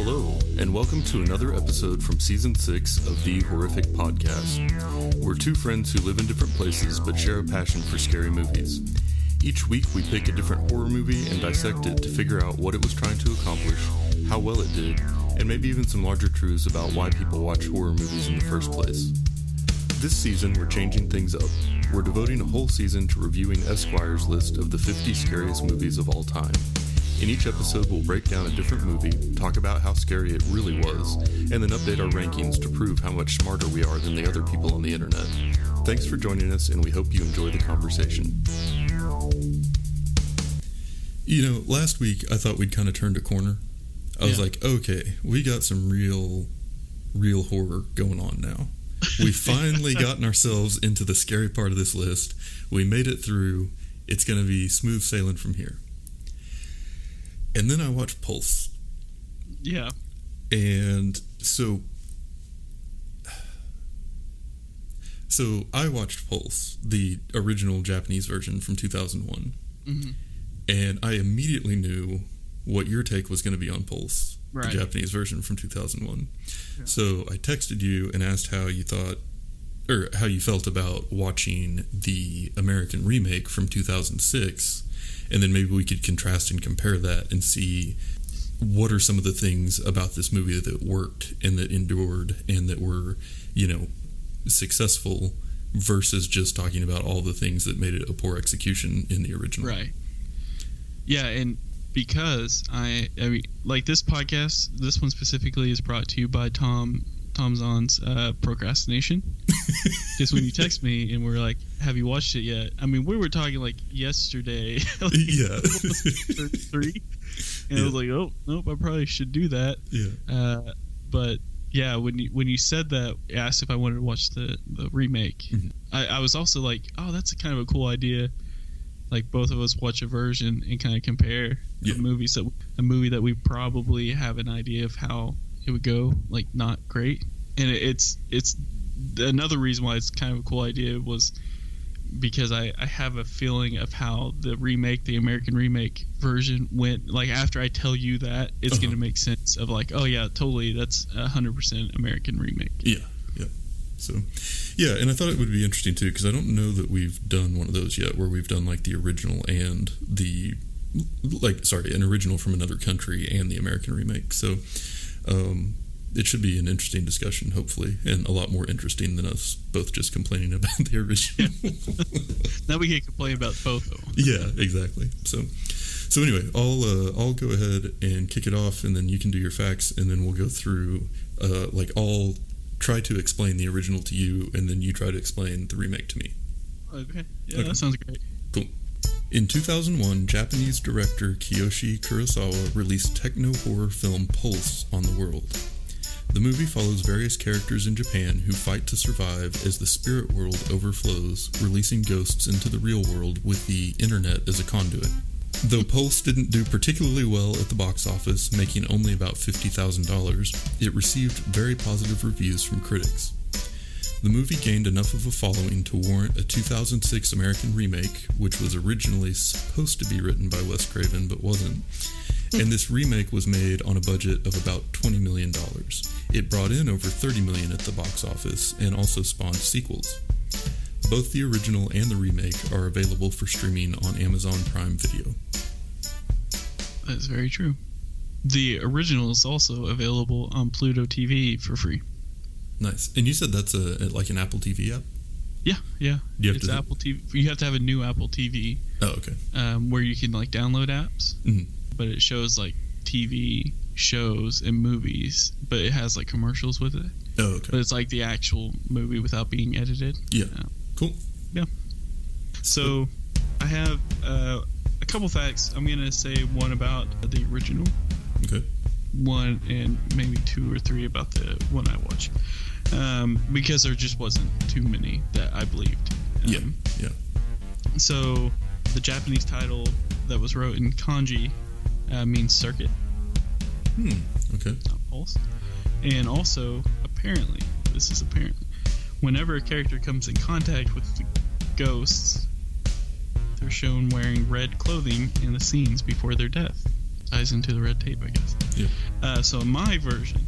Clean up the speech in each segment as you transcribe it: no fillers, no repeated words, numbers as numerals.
Hello, and welcome to another episode from Season 6 of The Horrific Podcast. We're two friends who live in different places but share a passion for scary movies. Each week we pick a different horror movie and dissect it to figure out what it was trying to accomplish, how well it did, and maybe even some larger truths about why people watch horror movies in the first place. This season we're changing things up. We're devoting a whole season to reviewing Esquire's list of the 50 scariest movies of all time. In each episode, we'll break down a different movie, talk about how scary it really was, and then update our rankings to prove how much smarter we are than the other people on the internet. Thanks for joining us, and we hope you enjoy the conversation. You know, last week I thought we'd kind of turned a corner. I was like, okay, we got some real horror going on now. We've finally gotten ourselves into the scary part of this list. We made it through. It's going to be smooth sailing from here. And then I watched Pulse. Yeah. And so I watched Pulse, the original Japanese version from 2001. Mm-hmm. And I immediately knew what your take was going to be on Pulse, right, the Japanese version from 2001. Yeah. So I texted you and asked how you thought, or how you felt about watching the American remake from 2006. And then maybe we could contrast and compare that and see what are some of the things about this movie that worked and that endured and that were, you know, successful versus just talking about all the things that made it a poor execution in the original. Right. Yeah, and because I mean, like this podcast, this one specifically is brought to you by Tom Zahn's Procrastination. Just when you text me and we're like, have you watched it yet? I mean, we were talking like yesterday. Like, yeah. 3. And I was like, oh, nope, I probably should do that. Yeah. But yeah, when you said that, asked if I wanted to watch the remake, mm-hmm. I was also like, oh, that's a kind of a cool idea. Like both of us watch a version and kind of compare the movies. So a movie that we probably have an idea of how it would go, like not great. And it's another reason why it's kind of a cool idea was because I have a feeling of how the American remake version went. Like after I tell you that, it's going to make sense of like, oh yeah, totally, that's 100% American remake. Yeah. So, yeah, and I thought it would be interesting too, because I don't know that we've done one of those yet, where we've done like the original and an original from another country and the American remake. So, it should be an interesting discussion, hopefully, and a lot more interesting than us both just complaining about the original. Now we can complain about both of them. Yeah, exactly. So anyway, I'll go ahead and kick it off, and then you can do your facts, and then we'll go through I'll try to explain the original to you, and then you try to explain the remake to me. Okay. Yeah, okay. That sounds great. Cool. In 2001, Japanese director Kiyoshi Kurosawa released techno-horror film Pulse on the world. The movie follows various characters in Japan who fight to survive as the spirit world overflows, releasing ghosts into the real world with the internet as a conduit. Though Pulse didn't do particularly well at the box office, making only about $50,000, it received very positive reviews from critics. The movie gained enough of a following to warrant a 2006 American remake, which was originally supposed to be written by Wes Craven but wasn't, and this remake was made on a budget of about $20 million. It brought in over $30 million at the box office and also spawned sequels. Both the original and the remake are available for streaming on Amazon Prime Video. That's very true. The original is also available on Pluto TV for free. Nice. And you said that's like an Apple TV app? Yeah. It's Apple TV. You have to have a new Apple TV. Oh, okay. Where you can like download apps, mm-hmm. but it shows like TV shows and movies, but it has like commercials with it. Oh, okay. But it's like the actual movie without being edited. Yeah. Cool. Yeah. So I have a couple facts. I'm going to say one about the original. Okay. One and maybe 2 or 3 about the one I watched. Because there just wasn't too many that I believed. Yeah. So the Japanese title that was wrote in kanji means circuit. Okay. Not pulse. And also, apparently, whenever a character comes in contact with the ghosts, they're shown wearing red clothing in the scenes before their death. Ties into the red tape, I guess. Yeah. So in my version,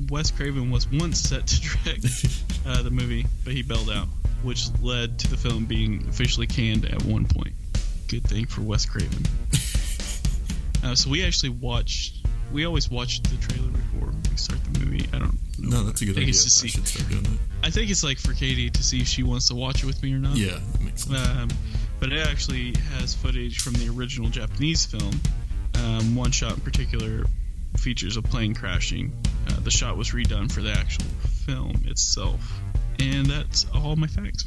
Wes Craven was once set to direct the movie, but he bailed out, which led to the film being officially canned at one point. Good thing for Wes Craven. So we always watch the trailer before we start the movie. I don't know. No, that's a good idea. I should start doing that. I think it's like for Katie to see if she wants to watch it with me or not. Yeah, that makes sense. But it actually has footage from the original Japanese film. One shot in particular features a plane crashing. The shot was redone for the actual film itself. And that's all my facts.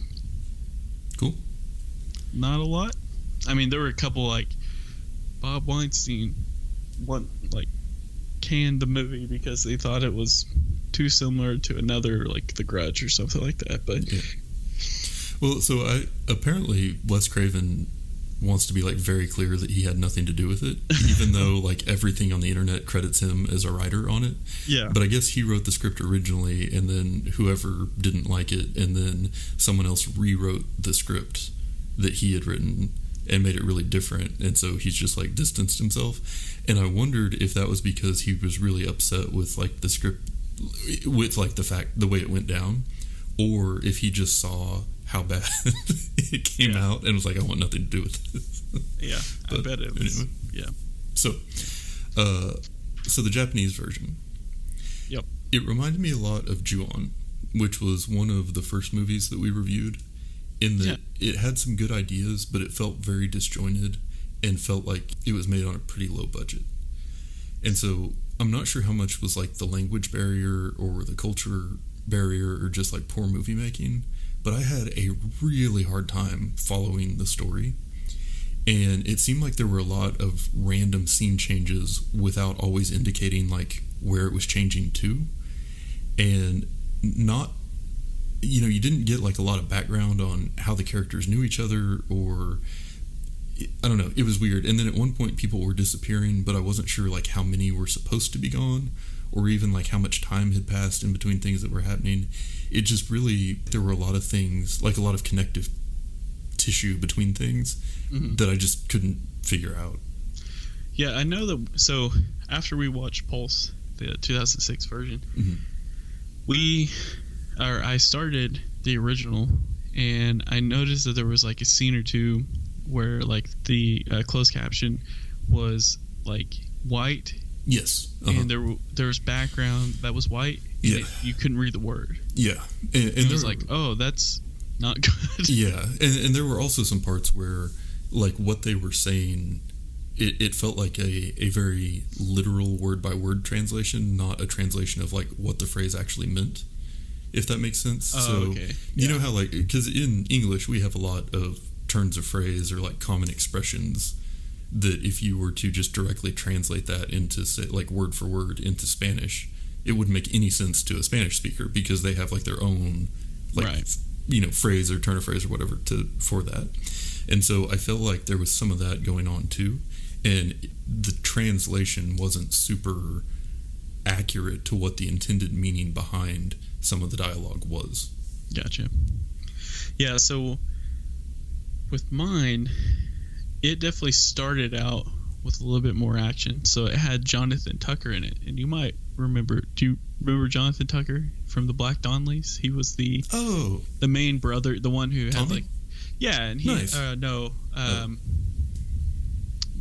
Cool. Not a lot. I mean, there were a couple, like Bob Weinstein canned the movie because they thought it was too similar to another, like The Grudge or something like that. But yeah. Well, so apparently Wes Craven wants to be like very clear that he had nothing to do with it, even though like everything on the internet credits him as a writer on it. Yeah. But I guess he wrote the script originally, and then whoever didn't like it, and then someone else rewrote the script that he had written and made it really different, and so he's just like distanced himself. And I wondered if that was because he was really upset with like the script, with like the way it went down, or if he just saw how bad it came out and was like, I want nothing to do with this. Yeah, but I bet it was. Anyway. Yeah. So the Japanese version. Yep. It reminded me a lot of Ju-on, which was one of the first movies that we reviewed, in that it had some good ideas, but it felt very disjointed and felt like it was made on a pretty low budget. And so I'm not sure how much was like the language barrier or the culture barrier or just like poor movie making, but I had a really hard time following the story. And it seemed like there were a lot of random scene changes without always indicating like where it was changing to. And not, you didn't get like a lot of background on how the characters knew each other, or I don't know, it was weird. And then at one point people were disappearing, but I wasn't sure like how many were supposed to be gone, or even like how much time had passed in between things that were happening. It just really, there were a lot of things, like a lot of connective tissue between things that I just couldn't figure out. Yeah, I know that. So after we watched Pulse, the 2006 version, I started the original, and I noticed that there was like a scene or two where like the closed caption was like white. Yes. And there was background that was white. And you couldn't read the word. Yeah. And it was like, oh, that's not good. Yeah. And there were also some parts where like what they were saying, it felt like a very literal word by word translation, not a translation of like what the phrase actually meant, if that makes sense. Okay. You know how like, because in English we have a lot of turns of phrase or like common expressions that if you were to just directly translate that into, say, like word for word into Spanish, it wouldn't make any sense to a Spanish speaker because they have like their own like phrase or turn of phrase or whatever for that. And so I felt like there was some of that going on too, and the translation wasn't super accurate to what the intended meaning behind some of the dialogue was. Gotcha. Yeah, so with mine, it definitely started out with a little bit more action. So it had Jonathan Tucker in it, and you might remember. Do you remember Jonathan Tucker from the Black Donnellys? He was the main brother, the one who had like, and he nice. the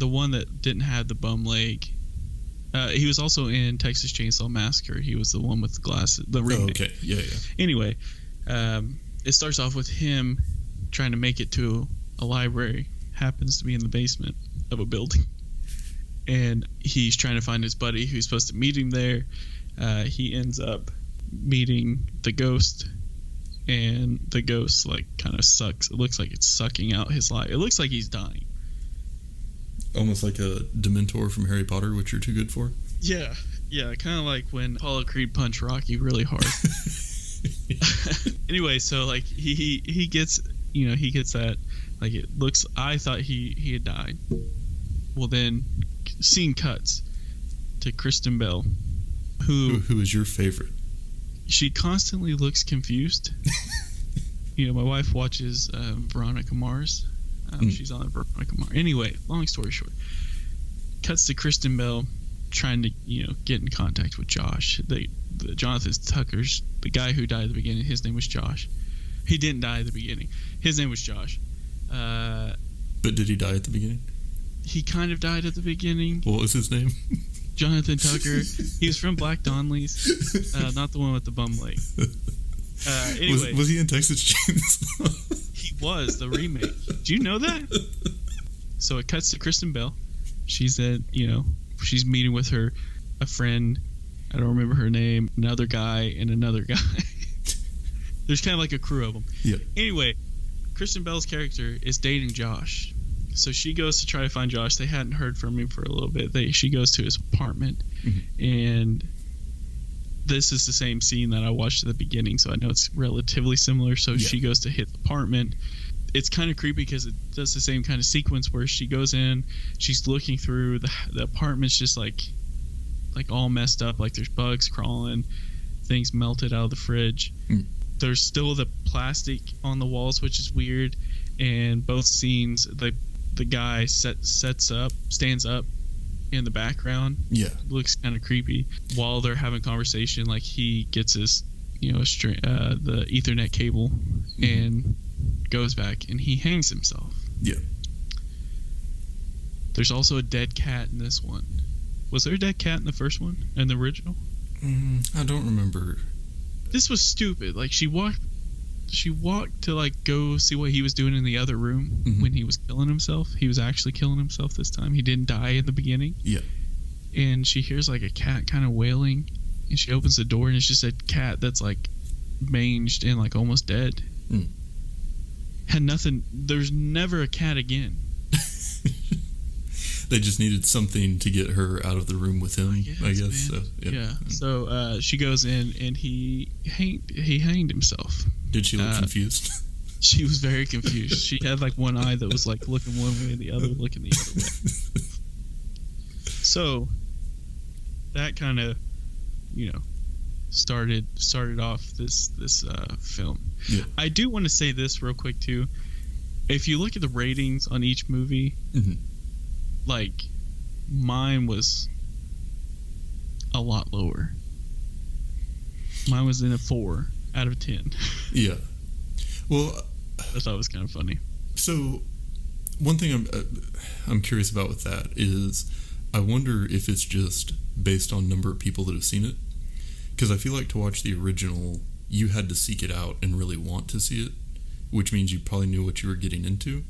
one that didn't have the bum leg. He was also in Texas Chainsaw Massacre. He was the one with the glasses. The remake. Oh, okay, yeah. Anyway, it starts off with him trying to make it to a library. Happens to be in the basement of a building, and he's trying to find his buddy who's supposed to meet him there. He ends up meeting the ghost, and the ghost like kind of sucks. It looks like it's sucking out his life. It looks like he's dying, almost like a Dementor from Harry Potter, which you're too good for. Yeah, kind of like when Apollo Creed punched Rocky really hard. Anyway, so like he gets that. Like it looks, I thought he had died. Well, then scene cuts to Kristen Bell, who is your favorite. She constantly looks confused. My wife watches Veronica Mars. She's on Veronica Mars. Anyway, long story short, cuts to Kristen Bell trying to get in contact with Josh. The Jonathan Tucker's the guy who died at the beginning. His name was Josh. He didn't die at the beginning. His name was Josh. But did he die at the beginning? He kind of died at the beginning. What was his name? Jonathan Tucker. He was from Black Donnelly's, not the one with the bum leg. Anyway, was he in Texas Chainsaw? He was the remake. Do you know that? So it cuts to Kristen Bell. She's she's meeting with a friend. I don't remember her name. Another guy and another guy. There's kind of like a crew of them. Yeah. Anyway, Kristen Bell's character is dating Josh. So she goes to try to find Josh. They hadn't heard from him for a little bit. She goes to his apartment, and this is the same scene that I watched at the beginning, so I know it's relatively similar. So she goes to his apartment. It's kind of creepy because it does the same kind of sequence where she goes in, she's looking through the apartment's just like all messed up, like there's bugs crawling, things melted out of the fridge. There's still the plastic on the walls, which is weird. And both scenes, the guy stands up in the background. Yeah, looks kind of creepy while they're having conversation. Like he gets his the Ethernet cable and goes back and he hangs himself. Yeah. There's also a dead cat in this one. Was there a dead cat in the first one, in the original? I don't remember. This was stupid. Like she walked to like go see what he was doing in the other room when he was killing himself. He was actually killing himself this time. He didn't die in the beginning. Yeah. And she hears like a cat kind of wailing, and she opens the door and it's just a cat that's like manged and like almost dead. Had nothing. There's never a cat again. They just needed something to get her out of the room with him, I guess. So, yeah. So she goes in and he hanged himself. Did she look confused? She was very confused. She had like one eye that was like looking one way and the other looking the other way. So that kind of, started off this film. Yeah. I do want to say this real quick too. If you look at the ratings on each movie, like mine was a lot lower. Mine was in a 4 out of 10. Yeah. Well, I thought it was kind of funny. So one thing I'm curious about with that is I wonder if it's just based on number of people that have seen it. Because I feel like to watch the original, you had to seek it out and really want to see it, which means you probably knew what you were getting into.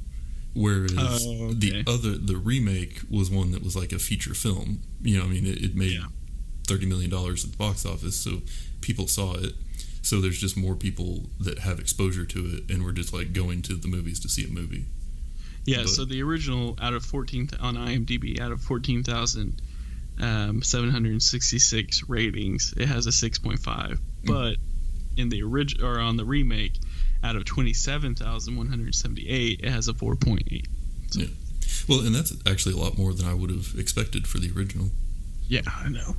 Whereas the remake was one that was like a feature film. It made $30 million at the box office, so people saw it. So there's just more people that have exposure to it, and we're just like going to the movies to see a movie. Yeah, so the original on IMDb, out of 14,766 ratings, it has a 6.5. But in the original or on the remake, out of 27,178, it has a 4.8. So. Yeah. Well, and that's actually a lot more than I would have expected for the original. Yeah, I know.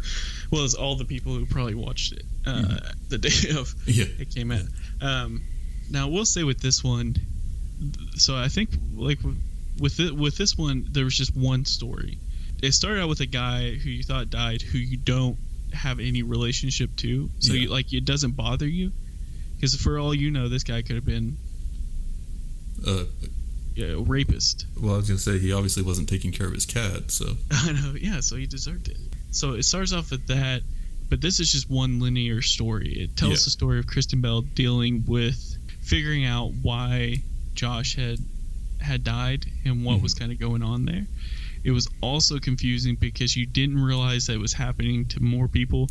Well, it's all the people who probably watched it the day of it came out. Now, we'll say with this one, so I think like with this one, there was just one story. It started out with a guy who you thought died, who you don't have any relationship to, so it doesn't bother you, because for all you know, this guy could have been a rapist. Well, I was gonna say he obviously wasn't taking care of his cat, so I know, yeah, so he deserved it. So it starts off with that, but this is just one linear story. It tells the story of Kristen Bell dealing with figuring out why Josh had died and what was kind of going on there. It was also confusing because you didn't realize that it was happening to more people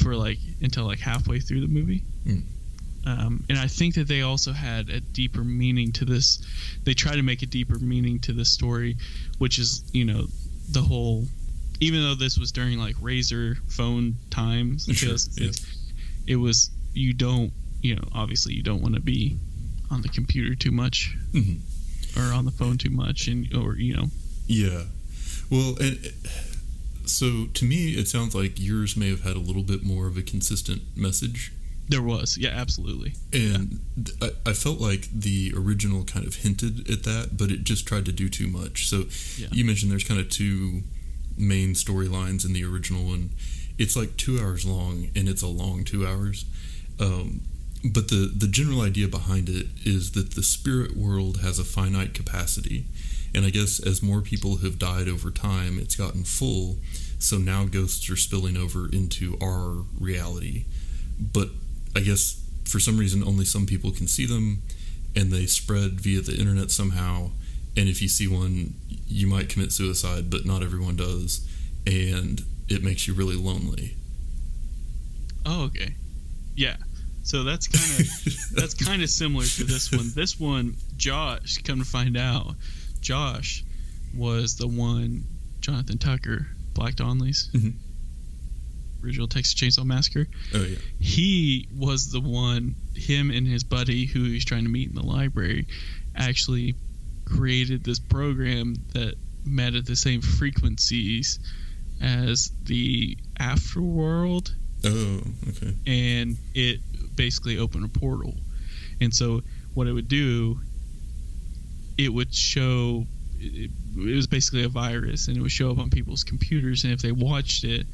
until halfway through the movie. And I think that they also had a deeper meaning to this. They try to make a deeper meaning to this story, which is, the whole, even though this was during Razor phone times, because it was, you don't, obviously you don't want to be on the computer too much or on the phone too much, Yeah. Well, and so to me, it sounds like yours may have had a little bit more of a consistent message. There was. Yeah, absolutely. And I felt like the original kind of hinted at that, but it just tried to do too much. So you mentioned there's kind of two main storylines in the original one. It's like 2 hours long, and it's a long 2 hours. But the general idea behind it is that the spirit world has a finite capacity. And I guess as more people have died over time, it's gotten full. So now ghosts are spilling over into our reality. But I guess for some reason only some people can see them, and they spread via the internet somehow. And if you see one, you might commit suicide, but not everyone does. And it makes you really lonely. Oh, okay. Yeah. So that's kind of similar to this one. This one, Josh, come to find out, Josh was the one, Jonathan Tucker, Black Donnelly's original Texas Chainsaw Massacre. Oh, yeah. He was the one, him and his buddy who he was trying to meet in the library, actually created this program that met at the same frequencies as the afterworld. Oh, okay. And it basically opened a portal. And so what it would do, it would show, it was basically a virus, and it would show up on people's computers, and if they watched it,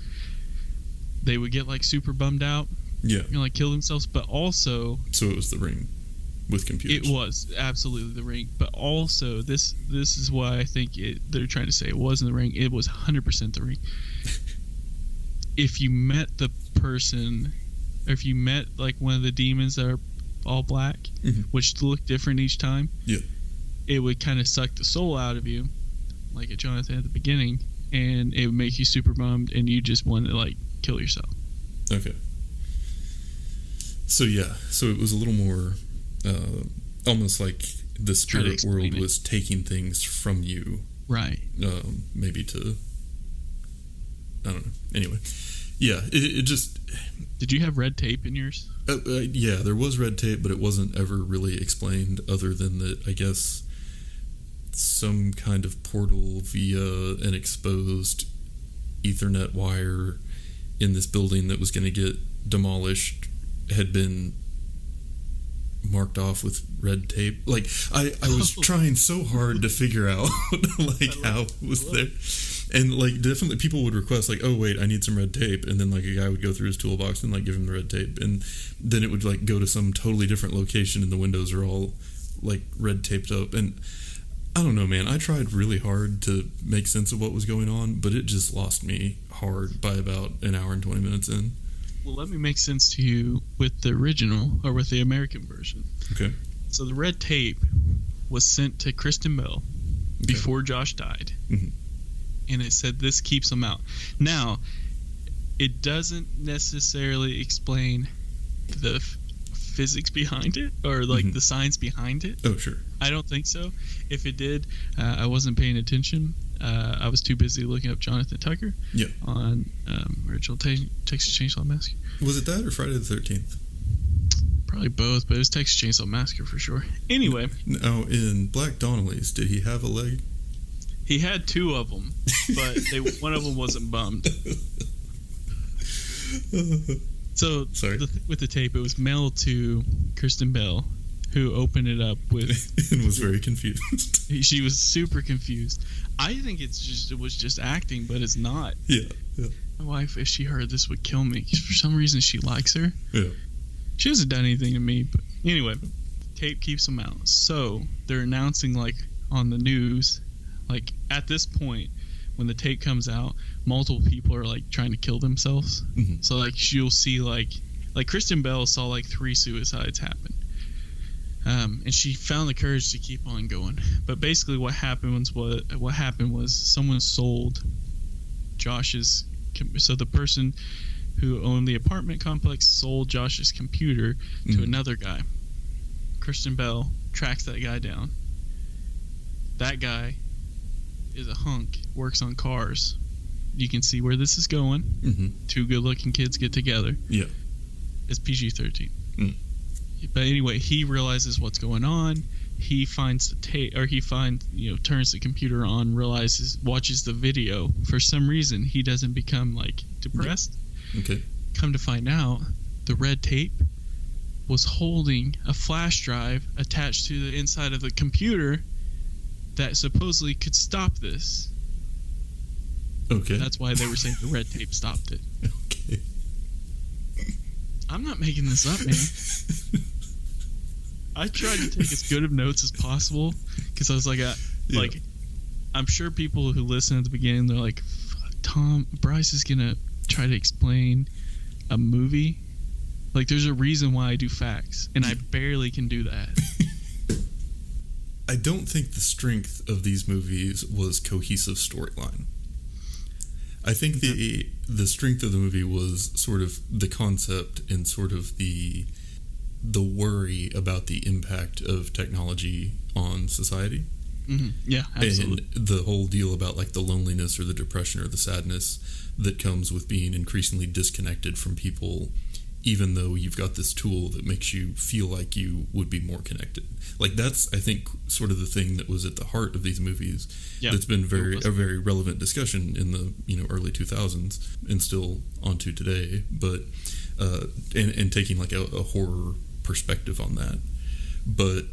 they would get like super bummed out. Yeah. Like kill themselves. But also, so it was The Ring with computers. It was absolutely The Ring. But also, this is why I think they're trying to say it wasn't The Ring. It was 100% The Ring. If you met the person, or if you met like one of the demons that are all black, which look different each time, it would kind of suck the soul out of you, like at Jonathan at the beginning, and it would make you super bummed, and you just want to like kill yourself. Okay. So it was a little more almost like the spirit world was taking things from you, right? Maybe to, I don't know. Anyway, yeah, it just. Did you have red tape in yours? Yeah, there was red tape, but it wasn't ever really explained, other than that, I guess, some kind of portal via an exposed Ethernet wire in this building that was going to get demolished had been marked off with red tape. Like, I was trying so hard to figure out like how it was there. And like definitely people would request like, oh wait, I need some red tape, and then like a guy would go through his toolbox and like give him the red tape, and then it would like go to some totally different location and the windows are all like red taped up. And I don't know, man, I tried really hard to make sense of what was going on, but it just lost me hard by about an hour and 20 minutes in. Well, let me make sense to you with the original, or with the American version. Okay. So the red tape was sent to Kristen Bell before Josh died. And it said this keeps him out. Now, it doesn't necessarily explain the physics behind it, or like the science behind it. Oh, sure. I don't think so. If it did, I wasn't paying attention. I was too busy looking up Jonathan Tucker on original Texas Chainsaw Massacre. Was it that or Friday the 13th? Probably both, but it was Texas Chainsaw Massacre for sure. Anyway. Now, in Black Donnelly's, did he have a leg? He had two of them, but one of them wasn't bummed. So with the tape, it was mailed to Kristen Bell, who opened it up with and was very confused. She was super confused. I think it was just acting, but it's not. Yeah. My wife, if she heard this, would kill me. For some reason, she likes her. Yeah. She hasn't done anything to me, but anyway, tape keeps them out. So they're announcing like on the news. Like, at this point, when the tape comes out, multiple people are, like, trying to kill themselves. So, like, you'll see, like Kristen Bell saw, like, 3 suicides happen. And she found the courage to keep on going. But basically what happened was someone sold Josh's... So the person who owned the apartment complex sold Josh's computer to another guy. Kristen Bell tracks that guy down. That guy is a hunk, works on cars. You can see where this is going. 2 good-looking kids get together. Yeah. It's PG-13. But anyway, he realizes what's going on. He finds the tape, or turns the computer on, watches the video. For some reason, he doesn't become, like, depressed. Okay. Come to find out, the red tape was holding a flash drive attached to the inside of the computer that supposedly could stop this. Okay. That's why they were saying the red tape stopped it. Okay. I'm not making this up, man. I tried to take as good of notes as possible because I was like, I'm sure people who listen at the beginning, they're like, Bryce is gonna try to explain a movie. Like, there's a reason why I do facts, and I barely can do that. I don't think the strength of these movies was cohesive storyline. I think the strength of the movie was sort of the concept and sort of the worry about the impact of technology on society. Mm-hmm. Yeah, absolutely. And the whole deal about like the loneliness or the depression or the sadness that comes with being increasingly disconnected from people, even though you've got this tool that makes you feel like you would be more connected. Like, that's, I think, sort of the thing that was at the heart of these movies. Yeah, that's been a very relevant discussion in the early 2000s and still onto today. But and taking like a horror perspective on that. But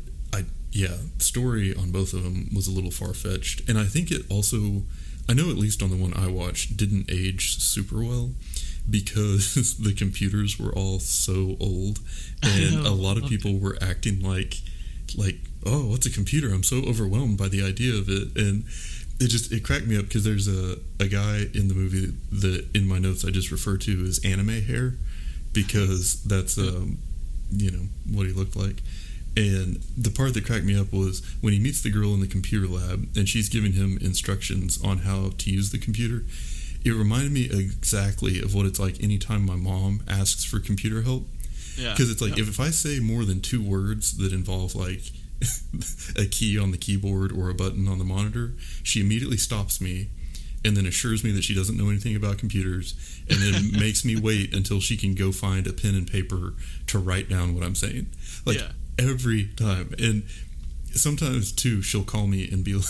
story on both of them was a little far-fetched, and I think it also, I know at least on the one I watched, didn't age super well because the computers were all so old, and a lot of people were acting like, oh, what's a computer? I'm so overwhelmed by the idea of it, and it cracked me up because there's a guy in the movie that in my notes I just refer to as anime hair because that's what he looked like. And the part that cracked me up was when he meets the girl in the computer lab and she's giving him instructions on how to use the computer. It reminded me exactly of what it's like anytime my mom asks for computer help. Yeah. Because it's like, if I say more than 2 words that involve like a key on the keyboard or a button on the monitor, she immediately stops me and then assures me that she doesn't know anything about computers and then makes me wait until she can go find a pen and paper to write down what I'm saying. Like, every time. And sometimes too she'll call me and be like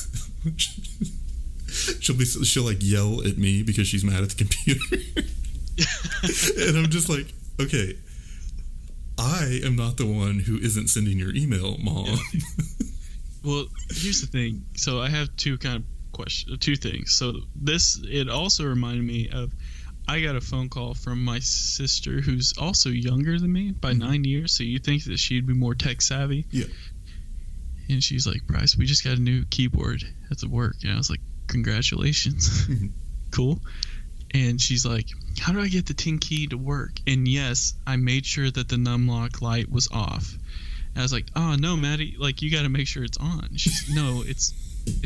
she'll like yell at me because she's mad at the computer. And I'm just like, okay, I am not the one who isn't sending your email, Mom. Yeah. Well, here's the thing. So I have two things. So it also reminded me of, I got a phone call from my sister, who's also younger than me by 9 years. So you think that she'd be more tech savvy. Yeah. And she's like, Bryce, we just got a new keyboard at the work. And I was like, congratulations. Cool. And she's like, how do I get the 10 key to work? And yes, I made sure that the numlock light was off. And I was like, oh no, Maddie, like, you got to make sure it's on. She's no, it's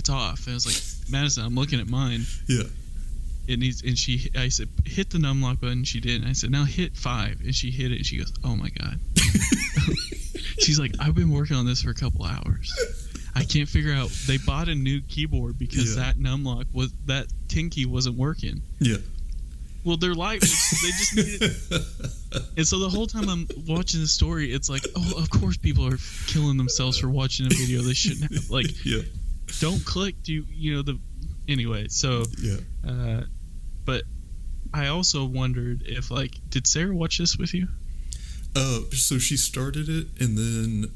off. And I was like, Madison, I'm looking at mine. Yeah. I said, hit the numlock button. She did. And I said, now hit 5. And she hit it. And she goes, oh my God. She's like, I've been working on this for a couple hours. I can't figure out. They bought a new keyboard because that that 10 key wasn't working. Yeah. Well, their light they just needed. And so the whole time I'm watching the story, it's like, oh, of course people are killing themselves for watching a video they shouldn't have. Like, don't click. Anyway, so but I also wondered if, like, did Sarah watch this with you? So she started it and then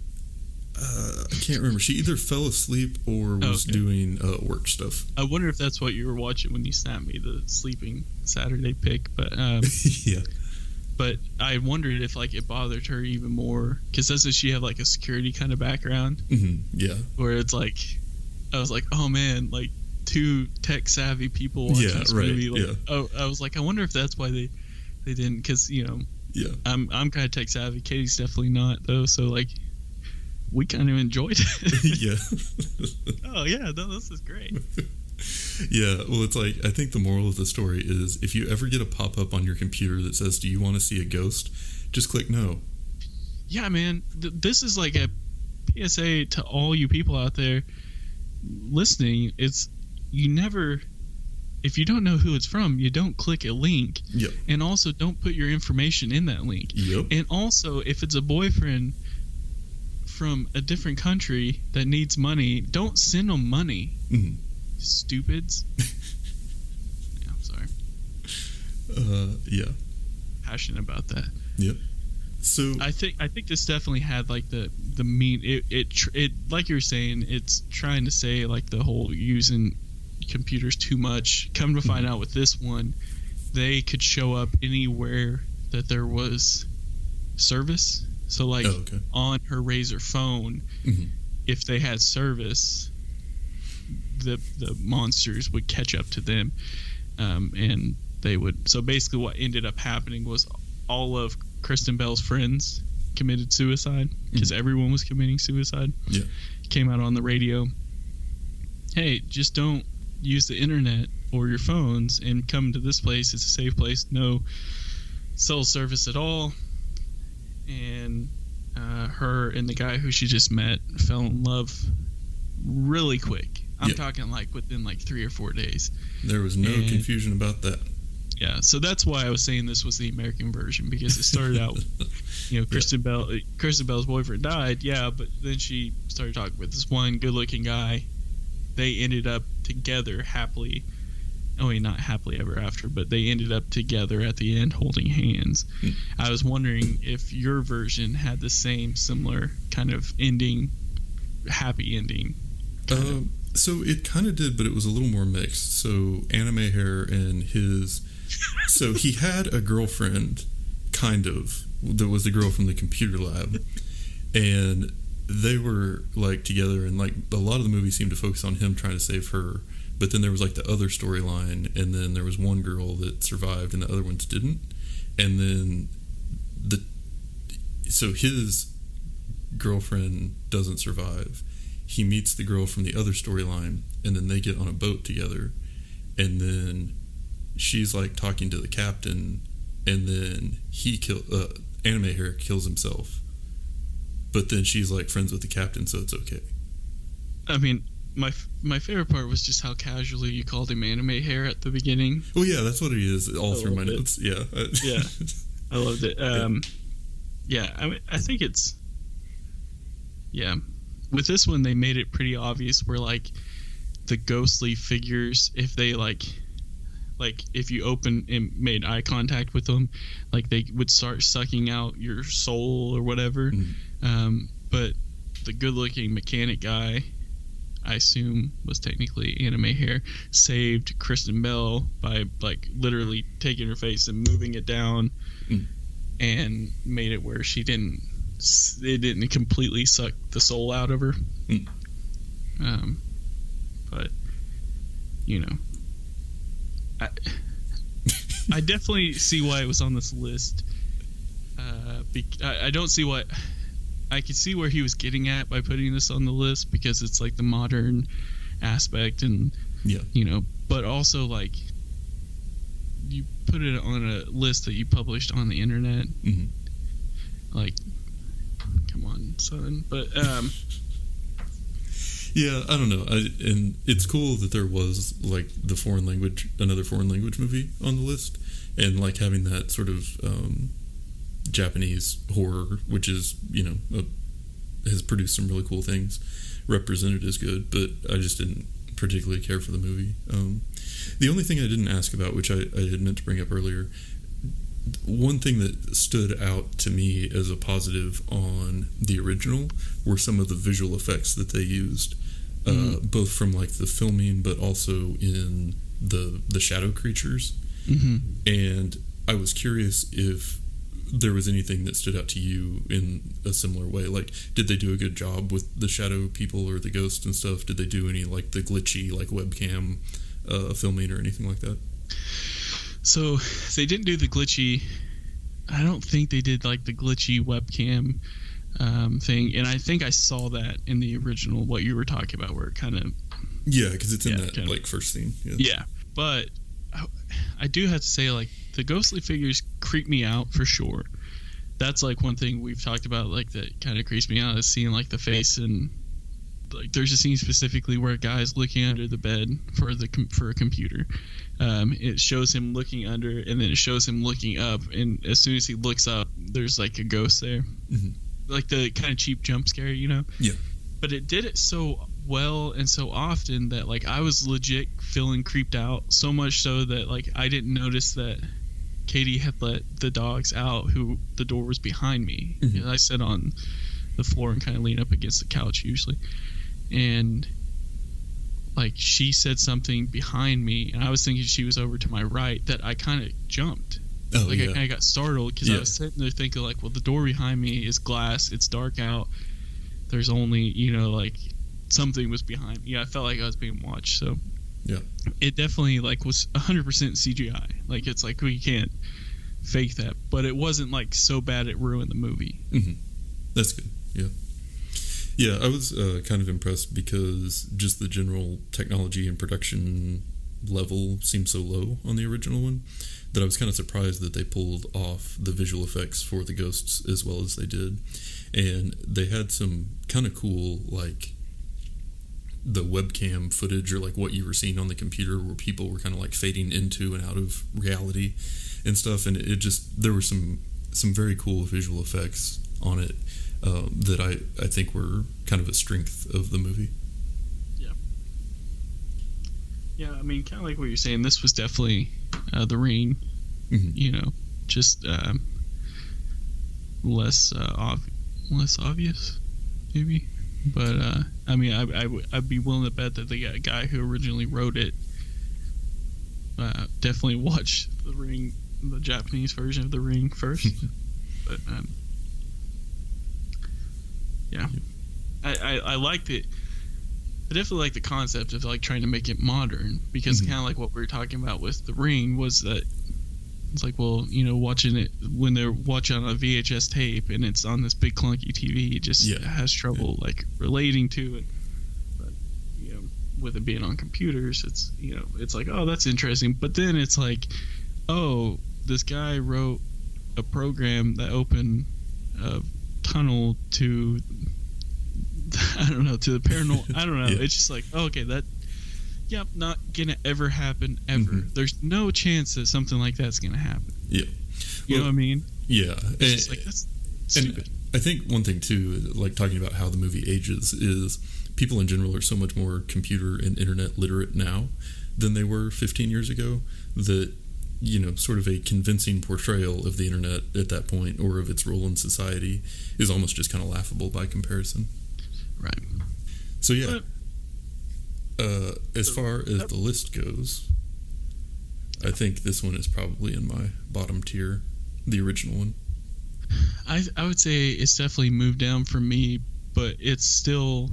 I can't remember. She either fell asleep or was doing work stuff. I wonder if that's what you were watching when you snapped me the sleeping Saturday pic. But yeah. But I wondered if, like, it bothered her even more, because doesn't she have like a security kind of background? Mm-hmm. Yeah. Where it's like, I was like, oh man, like, 2 tech savvy people watching this movie. Like, oh, I was like, I wonder if that's why they didn't, because I'm kind of tech savvy. Katie's definitely not though, so like we kind of enjoyed it. Yeah. Oh yeah, no, this is great. Yeah, well, it's like, I think the moral of the story is, if you ever get a pop-up on your computer that says, do you want to see a ghost, just click no. Yeah, man, this is like a PSA to all you people out there listening. It's, you never, if you don't know who it's from, you don't click a link. Yep. And also, don't put your information in that link. Yep. And also, if it's a boyfriend from a different country that needs money, don't send them money. Mm-hmm. Stupids. Yeah, I'm sorry. Yeah. Passionate about that. Yep. So I think this definitely had like the mean. It like you were saying, it's trying to say like the whole using computers too much. Come to find out with this one, they could show up anywhere that there was service. So like on her Razr phone, if they had service, the monsters would catch up to them, and they would. So basically, what ended up happening was all of Kristen Bell's friends committed suicide because everyone was committing suicide. Yeah, came out on the radio. Hey, just don't use the internet or your phones and come to this place. It's a safe place. No cell service at all. And her and the guy who she just met fell in love really quick. I'm talking like within like 3 or 4 days. There was no confusion about that. Yeah, so that's why I was saying this was the American version, because it started out with, Kristen Bell's boyfriend died, but then she started talking with this one good-looking guy. They ended up together happily. Not happily ever after, but they ended up together at the end holding hands. I was wondering if your version had the same similar kind of ending, happy ending. So it kind of did, but it was a little more mixed. So Anime Hair and his... So he had a girlfriend, kind of, that was the girl from the computer lab. And they were like together, and like a lot of the movie seemed to focus on him trying to save her. But then there was like the other storyline, and then there was one girl that survived and the other ones didn't. And then so his girlfriend doesn't survive. He meets the girl from the other storyline, and then they get on a boat together. And then she's like talking to the captain, and then Anime Hair kills himself. But then she's like friends with the captain, so it's okay. I mean, my favorite part was just how casually you called him Anime Hair at the beginning. Oh yeah, that's what he is all through my notes. Yeah. Yeah. I loved it. I mean, I think it's with this one they made it pretty obvious where like the ghostly figures, if they like if you open and made eye contact with them, like they would start sucking out your soul or whatever. But the good-looking mechanic guy, I assume was technically Anime Hair, saved Kristen Bell by like literally taking her face and moving it down, and made it where it didn't completely suck the soul out of her. But I definitely see why it was on this list. I don't see what I could see where he was getting at by putting this on the list, because it's like the modern aspect, and but also like you put it on a list that you published on the internet. Like, come on, son. But yeah, I don't know. And it's cool that there was like another foreign language movie on the list, and like having that sort of Japanese horror, which is has produced some really cool things, represented as good. But I just didn't particularly care for the movie. The only thing I didn't ask about, which I had meant to bring up earlier, one thing that stood out to me as a positive on the original were some of the visual effects that they used, both from like the filming, but also in the shadow creatures. And I was curious if there was anything that stood out to you in a similar way. Like, did they do a good job with the shadow people or the ghosts and stuff? Did they do any like the glitchy like webcam filming or anything like that? So they didn't do the glitchy. I don't think they did like the glitchy webcam thing, and I think I saw that in the original, what you were talking about, where it kind of because it's in that like first scene. Yeah, but I do have to say, like, the ghostly figures creep me out for sure. That's like one thing we've talked about, like, that kind of creeps me out, is seeing like the face. And like there's a scene specifically where a guy's looking under the bed for a computer. It shows him looking under, and then it shows him looking up, and as soon as he looks up, there's like a ghost there. Like the kind of cheap jump scare, Yeah. But it did it so well and so often that like I was legit feeling creeped out, so much so that like I didn't notice that Katie had let the dogs out, who the door was behind me. I sat on the floor and kind of lean up against the couch usually, and like like she said something behind me, and I was thinking she was over to my right, that I kind of jumped. Oh, like yeah. I kind of got startled because I was sitting there thinking like, well, the door behind me is glass. It's dark out. There's only, like something was behind me. Yeah, I felt like I was being watched. So yeah, it definitely like was 100% CGI. Like it's like we can't fake that, but it wasn't like so bad it ruined the movie. Mm-hmm. That's good. Yeah, I was kind of impressed because just the general technology and production level seemed so low on the original one that I was kind of surprised that they pulled off the visual effects for the ghosts as well as they did. And they had some kind of cool, like, the webcam footage or like what you were seeing on the computer where people were kind of like fading into and out of reality and stuff. And it just, there were some very cool visual effects on it that I think were kind of a strength of the movie. Yeah, I mean, kind of like what you're saying, this was definitely The Ring, Mm-hmm. Just less obvious, maybe. But, I mean, I'd be willing to bet that the guy who originally wrote it definitely watched The Ring, the Japanese version of The Ring first. But, yeah. I liked it. I definitely like the concept of like trying to make it modern because kind of like what we were talking about with The Ring was that it's like, well, watching it when they're watching on a VHS tape and it's on this big clunky TV, it just has trouble like relating to it. But with it being on computers, it's it's like, oh, that's interesting. But then it's like, oh, this guy wrote a program that opened a tunnel to I don't know, to the paranormal. I don't know. It's just like, okay, not gonna ever happen ever. There's no chance that something like that's gonna happen. Yeah, you know what I mean? Yeah, it's just like that's stupid. I think one thing too, like talking about how the movie ages, is people in general are so much more computer and internet literate now than they were 15 years ago. That sort of a convincing portrayal of the internet at that point or of its role in society is almost just kind of laughable by comparison. Right. So yeah, as far as the list goes, I think this one is probably in my bottom tier, the original one. I would say it's definitely moved down for me, but it's still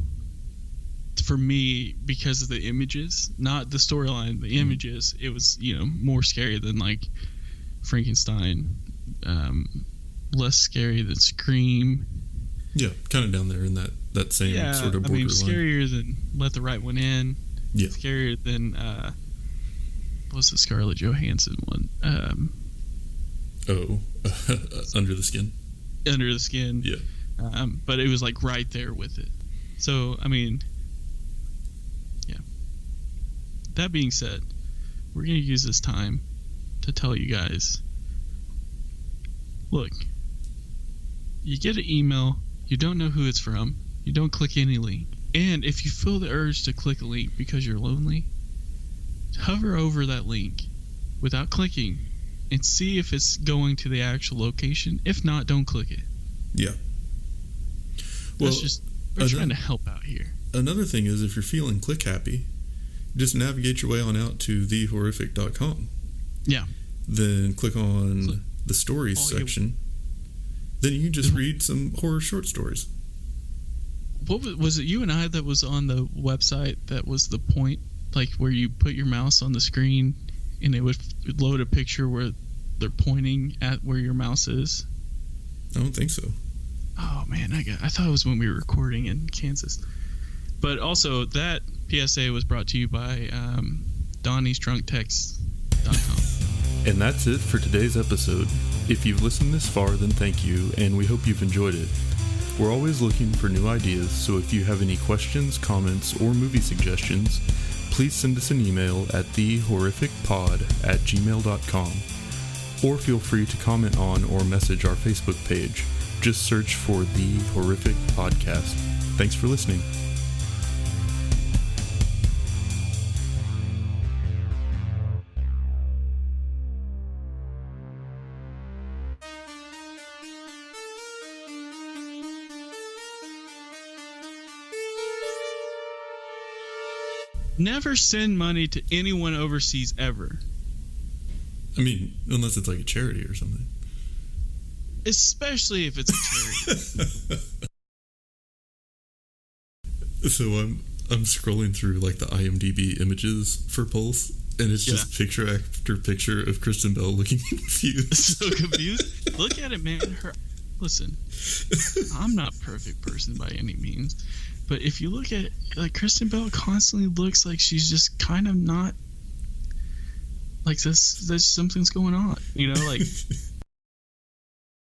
for me because of the images, not the storyline. The images, it was more scary than like Frankenstein, less scary than Scream. Yeah, kind of down there in that same sort of borderline. I mean, scarier than Let the Right One In. Yeah. Scarier than what's the Scarlett Johansson one? Under the Skin. Under the Skin. Yeah. But it was like right there with it. So I mean, yeah. That being said, we're gonna use this time to tell you guys. Look, you get an email. You don't know who it's from. You don't click any link. And if you feel the urge to click a link because you're lonely, hover over that link without clicking and see if it's going to the actual location. If not, don't click it. Yeah. Well, we're trying to help out here. Another thing is if you're feeling click happy, just navigate your way on out to thehorrific.com. Yeah. Then click on the stories section. Then you can just read some horror short stories. What was it? You and I that was on the website. That was the point, like where you put your mouse on the screen, and it would load a picture where they're pointing at where your mouse is. I don't think so. Oh man, I thought it was when we were recording in Kansas. But also that PSA was brought to you by Donnie'sDrunkText.com. And that's it for today's episode. If you've listened this far, then thank you, and we hope you've enjoyed it. We're always looking for new ideas, so if you have any questions, comments, or movie suggestions, please send us an email at thehorrificpod@gmail.com, or feel free to comment on or message our Facebook page. Just search for The Horrific Podcast. Thanks for listening. Never send money to anyone overseas ever. I mean, unless it's like a charity or something. Especially if it's a charity. So I'm scrolling through like the IMDb images for Pulse, and it's just picture after picture of Kristen Bell looking confused. So confused. Look at it, man. Listen, I'm not a perfect person by any means, but if you look at it, like Kristen Bell constantly looks like she's just kind of not like this. There's something's going on, you know, like